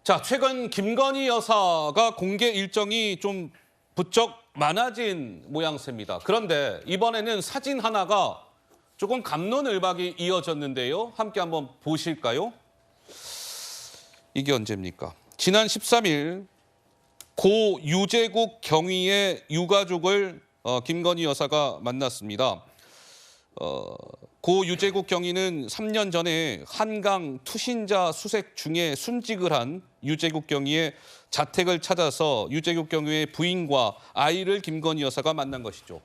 자, 최근 김건희 여사가 공개 일정이 좀 부쩍 많아진 모양새입니다. 그런데 이번에는 사진 하나가 조금 갑론을박이 이어졌는데요. 함께 한번 보실까요? 이게 언제입니까? 지난 13일 고 유재국 경위의 유가족을 김건희 여사가 만났습니다. 고 유재국 경위는 3년 전에 한강 투신자 수색 중에 순직을 한 유재국 경위의 자택을 찾아서 유재국 경위의 부인과 아이를 김건희 여사가 만난 것이죠.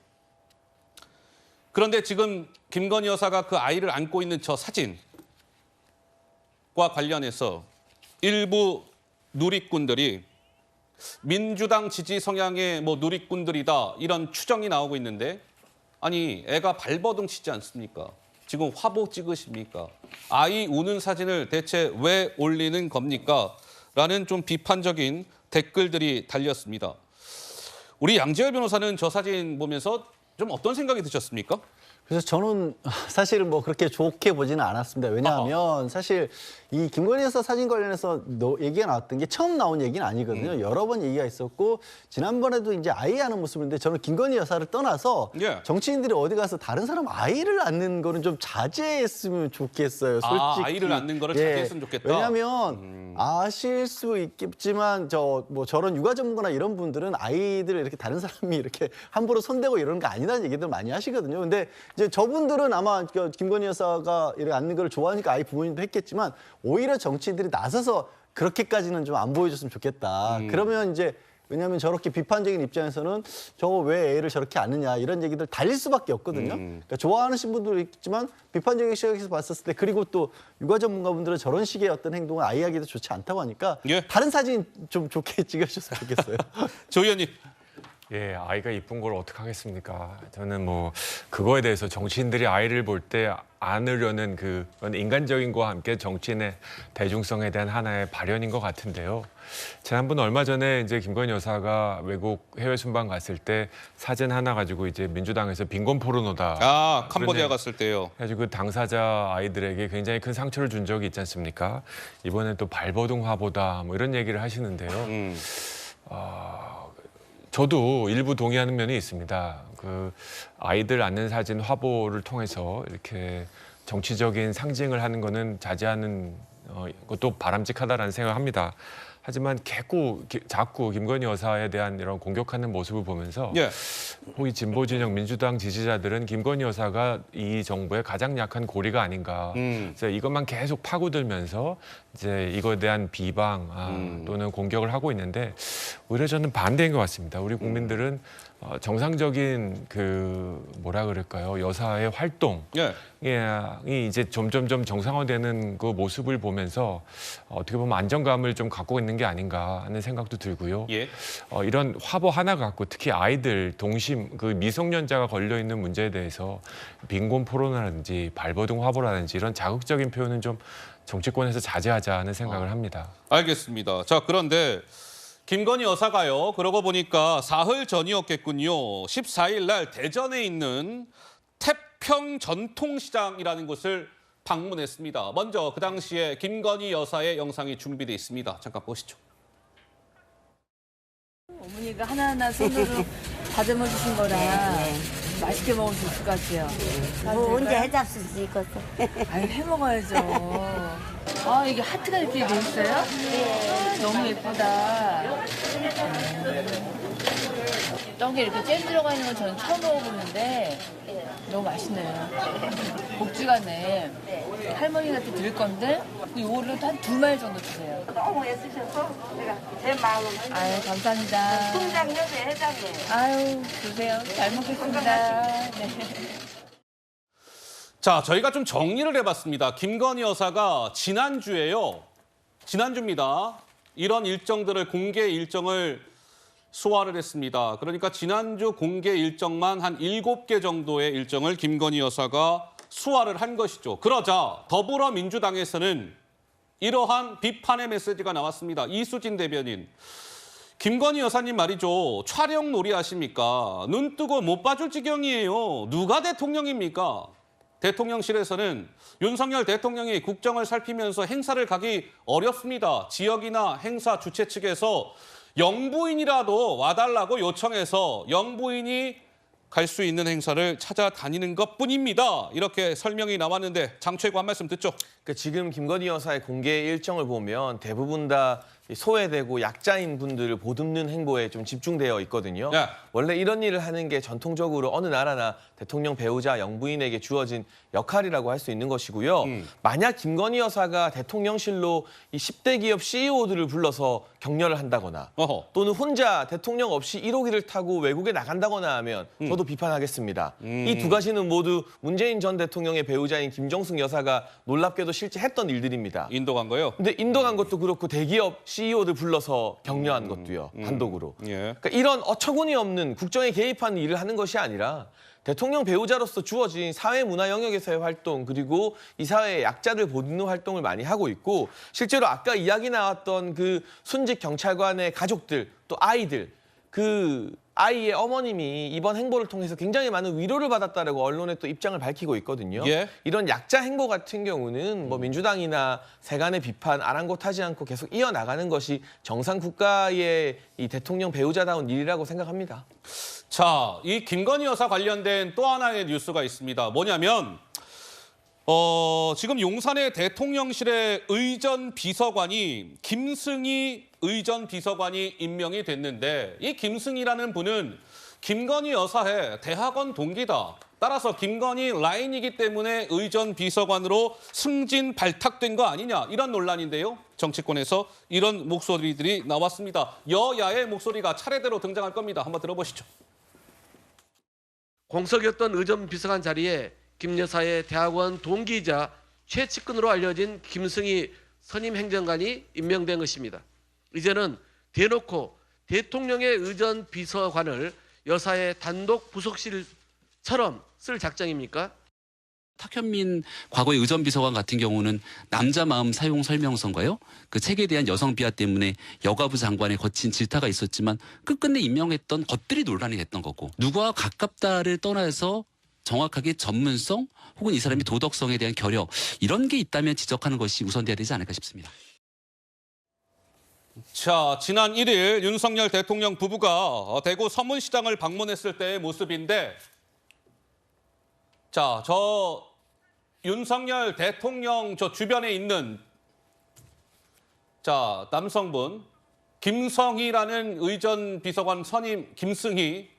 그런데 지금 김건희 여사가 그 아이를 안고 있는 저 사진과 관련해서 일부 누리꾼들이 민주당 지지 성향의 누리꾼들이다 이런 추정이 나오고 있는데, 아니 애가 발버둥 치지 않습니까? 지금 화보 찍으십니까? 아이 우는 사진을 대체 왜 올리는 겁니까? 라는 좀 비판적인 댓글들이 달렸습니다. 우리 양재열 변호사는 저 사진 보면서 좀 어떤 생각이 드셨습니까? 그래서 저는 사실 그렇게 좋게 보지는 않았습니다. 왜냐하면 사실 이 김건희 여사 사진 관련해서 얘기가 나왔던 게 처음 나온 얘기는 아니거든요. 여러 번 얘기가 있었고, 지난번에도 이제 아이 하는 모습인데, 저는 김건희 여사를 떠나서 정치인들이 어디 가서 다른 사람 아이를 안는 거는 좀 자제했으면 좋겠어요. 솔직히. 아이를 안는 거를 자제했으면 좋겠다. 왜냐하면 아실 수 있겠지만 저런 육아 전문가나 이런 분들은 아이들을 이렇게 다른 사람이 이렇게 함부로 손대고 이러는 거 아니라는 얘기들 많이 하시거든요. 근데 이제 저분들은 아마 김건희 여사가 이렇게 안는 걸 좋아하니까 아이 부모님도 했겠지만, 오히려 정치인들이 나서서 그렇게까지는 좀 안 보여줬으면 좋겠다. 그러면 이제, 왜냐하면 저렇게 비판적인 입장에서는 저거 왜 애를 저렇게 안느냐 이런 얘기들 달릴 수밖에 없거든요. 그러니까 좋아하시는 분들도 있지만 비판적인 시각에서 봤었을 때, 그리고 또 육아 전문가분들은 저런 식의 어떤 행동은 아이에게도 좋지 않다고 하니까 다른 사진 좀 좋게 찍으셨으면 좋겠어요. 조 의원님. 예, 아이가 이쁜 걸 어떡하겠습니까? 저는 그거에 대해서 정치인들이 아이를 볼 때 안으려는 그건 인간적인 거와 함께 정치인의 대중성에 대한 하나의 발현인 것 같은데요. 지난번 얼마 전에 이제 김건희 여사가 외국 해외 순방 갔을 때 사진 하나 가지고 이제 민주당에서 빈곤 포르노다. 캄보디아 갔을 때요. 그래가지고 그 당사자 아이들에게 굉장히 큰 상처를 준 적이 있지 않습니까? 이번엔 또 발버둥 화보다 이런 얘기를 하시는데요. 저도 일부 동의하는 면이 있습니다. 그 아이들 안는 사진 화보를 통해서 이렇게 정치적인 상징을 하는 거는 자제하는 것도 바람직하다라는 생각을 합니다. 하지만 자꾸 김건희 여사에 대한 이런 공격하는 모습을 보면서 이 진보 진영 민주당 지지자들은 김건희 여사가 이 정부의 가장 약한 고리가 아닌가. 그래서 이것만 계속 파고들면서 이제 이거에 대한 비방 또는 공격을 하고 있는데, 오히려 저는 반대인 것 같습니다. 우리 국민들은 정상적인 뭐라 그럴까요? 여사의 활동이 이제 점점점 정상화되는 그 모습을 보면서 어떻게 보면 안정감을 좀 갖고 있는 게 아닌가 하는 생각도 들고요. 이런 화보 하나 갖고 특히 아이들 동심, 그 미성년자가 걸려 있는 문제에 대해서 빈곤 포르노라든지 발버둥 화보라든지 이런 자극적인 표현은 좀 정치권에서 자제하자는 생각을 합니다. 알겠습니다. 자, 그런데 김건희 여사가요, 그러고 보니까 사흘 전이었겠군요. 14일 날 대전에 있는 태평 전통시장이라는 곳을 방문했습니다. 먼저 그 당시에 김건희 여사의 영상이 준비되어 있습니다. 잠깐 보시죠. 어머니가 하나하나 손으로 다듬어 주신 거라 맛있게 먹을 수 있을 것 같아요. 언제 해잡을 수 있겠어? 아유, 해 먹어야죠. 이게 하트가 이렇게 돼 있어요? 너무 예쁘다. 떡에 이렇게 잼 들어가 있는 건 저는 처음 먹어보는데 너무 맛있네요. 복주 같네. 할머니한테 드릴 건데 이거를 한 2마리 정도 주세요. 너무 애쓰셔서 내가 제 마음은. 아유, 감사합니다. 통장 협의 회장님. 아유, 주세요. 잘 먹겠습니다. 네. 자, 저희가 좀 정리를 해봤습니다. 김건희 여사가 지난주입니다. 이런 일정들을, 공개 일정을 소화를 했습니다. 그러니까 지난주 공개 일정만 한 7개 정도의 일정을 김건희 여사가 소화를 한 것이죠. 그러자 더불어민주당에서는 이러한 비판의 메시지가 나왔습니다. 이수진 대변인. 김건희 여사님 말이죠. 촬영 놀이 하십니까? 눈 뜨고 못 봐줄 지경이에요. 누가 대통령입니까? 대통령실에서는 윤석열 대통령이 국정을 살피면서 행사를 가기 어렵습니다. 지역이나 행사 주최 측에서 영부인이라도 와달라고 요청해서 영부인이 갈 수 있는 행사를 찾아다니는 것뿐입니다. 이렇게 설명이 나왔는데 장최고 한 말씀 듣죠. 그러니까 지금 김건희 여사의 공개 일정을 보면 대부분 다 소외되고 약자인 분들을 보듬는 행보에 좀 집중되어 있거든요. 네. 원래 이런 일을 하는 게 전통적으로 어느 나라나 대통령 배우자 영부인에게 주어진 역할이라고 할 수 있는 것이고요. 만약 김건희 여사가 대통령실로 이 10대 기업 CEO들을 불러서 격려를 한다거나 어허. 또는 혼자 대통령 없이 1호기를 타고 외국에 나간다거나 하면 저도 비판하겠습니다. 이 두 가지는 모두 문재인 전 대통령의 배우자인 김정숙 여사가 놀랍게도 실제 했던 일들입니다. 인도 간 거요? 근데 인도 간 것도 그렇고 대기업 CEO들 불러서 격려한 것도요. 단독으로. 예. 그러니까 이런 어처구니 없는 국정에 개입하는 일을 하는 것이 아니라 대통령 배우자로서 주어진 사회 문화 영역에서의 활동 그리고 이 사회의 약자들 보듬는 활동을 많이 하고 있고 실제로 아까 이야기 나왔던 그 순직 경찰관의 가족들 또 아이들 그 아이의 어머님이 이번 행보를 통해서 굉장히 많은 위로를 받았다라고 언론에 또 입장을 밝히고 있거든요. 예. 이런 약자 행보 같은 경우는 뭐 민주당이나 세간의 비판 아랑곳하지 않고 계속 이어나가는 것이 정상 국가의 이 대통령 배우자다운 일이라고 생각합니다. 자, 이 김건희 여사 관련된 또 하나의 뉴스가 있습니다. 뭐냐면 지금 용산의 대통령실의 의전 비서관이 김승희 의전 비서관이 임명이 됐는데 이 김승희라는 분은 김건희 여사의 대학원 동기다. 따라서 김건희 라인이기 때문에 의전 비서관으로 승진 발탁된 거 아니냐 이런 논란인데요. 정치권에서 이런 목소리들이 나왔습니다. 여야의 목소리가 차례대로 등장할 겁니다. 한번 들어보시죠. 공석이었던 의전 비서관 자리에 김 여사의 대학원 동기이자 최측근으로 알려진 김승희 선임 행정관이 임명된 것입니다. 이제는 대놓고 대통령의 의전 비서관을 여사의 단독 부속실처럼 쓸 작정입니까? 탁현민 과거의 의전 비서관 같은 경우는 남자 마음 사용 설명서인가요? 그 책에 대한 여성 비하 때문에 여가부 장관의 거친 질타가 있었지만 끝끝내 임명했던 것들이 논란이 됐던 거고 누구와 가깝다를 떠나서 정확하게 전문성 혹은 이 사람이 도덕성에 대한 결여 이런 게 있다면 지적하는 것이 우선돼야 되지 않을까 싶습니다. 자, 지난 1일 윤석열 대통령 부부가 대구 서문시장을 방문했을 때의 모습인데 자, 저 윤석열 대통령 저 주변에 있는 자, 남성분 김성희라는 의전 비서관 선임 김승희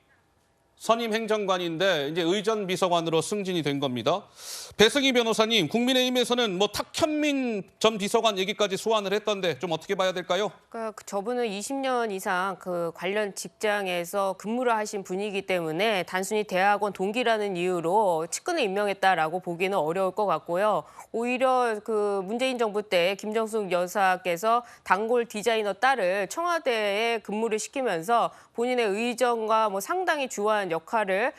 선임 행정관인데 이제 의전 비서관으로 승진이 된 겁니다. 배승희 변호사님, 국민의힘에서는 뭐 탁현민 전 비서관 얘기까지 소환을 했던데 좀 어떻게 봐야 될까요? 그러니까 저분은 20년 이상 그 관련 직장에서 근무를 하신 분이기 때문에 단순히 대학원 동기라는 이유로 측근을 임명했다라고 보기는 어려울 것 같고요. 오히려 그 문재인 정부 때 김정숙 여사께서 단골 디자이너 딸을 청와대에 근무를 시키면서 본인의 의정과 뭐 상당히 주요한 역할을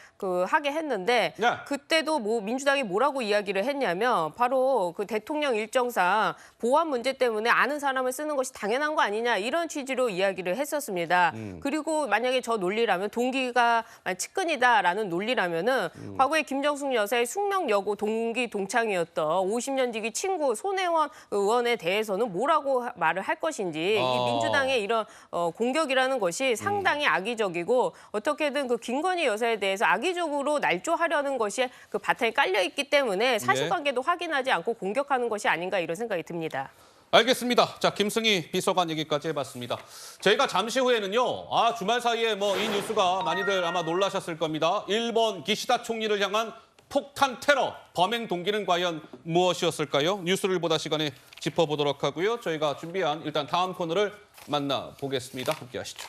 하게 했는데 네. 그때도 뭐 민주당이 뭐라고 이야기를 했냐면 바로 그 대통령 일정상 보안 문제 때문에 아는 사람을 쓰는 것이 당연한 거 아니냐 이런 취지로 이야기를 했었습니다. 그리고 만약에 저 논리라면 동기가 측근이다라는 논리라면은 과거에 김정숙 여사의 숙명여고 동기 동창이었던 50년 지기 친구 손혜원 의원에 대해서는 뭐라고 말을 할 것인지 이 민주당의 이런 공격이라는 것이 상당히 악의적이고 어떻게든 그 김건희 여사에 대해서 악의적으로 날조하려는 것이 그 바탕에 깔려 있기 때문에 사실관계도 확인하지 않고 공격하는 것이 아닌가 이런 생각이 듭니다. 알겠습니다. 자, 김승희 비서관 얘기까지 해봤습니다. 저희가 잠시 후에는요. 주말 사이에 뭐 이 뉴스가 많이들 아마 놀라셨을 겁니다. 일본 기시다 총리를 향한 폭탄 테러, 범행 동기는 과연 무엇이었을까요? 뉴스를 보다 시간에 짚어보도록 하고요. 저희가 준비한 일단 다음 코너를 만나보겠습니다. 함께 하시죠.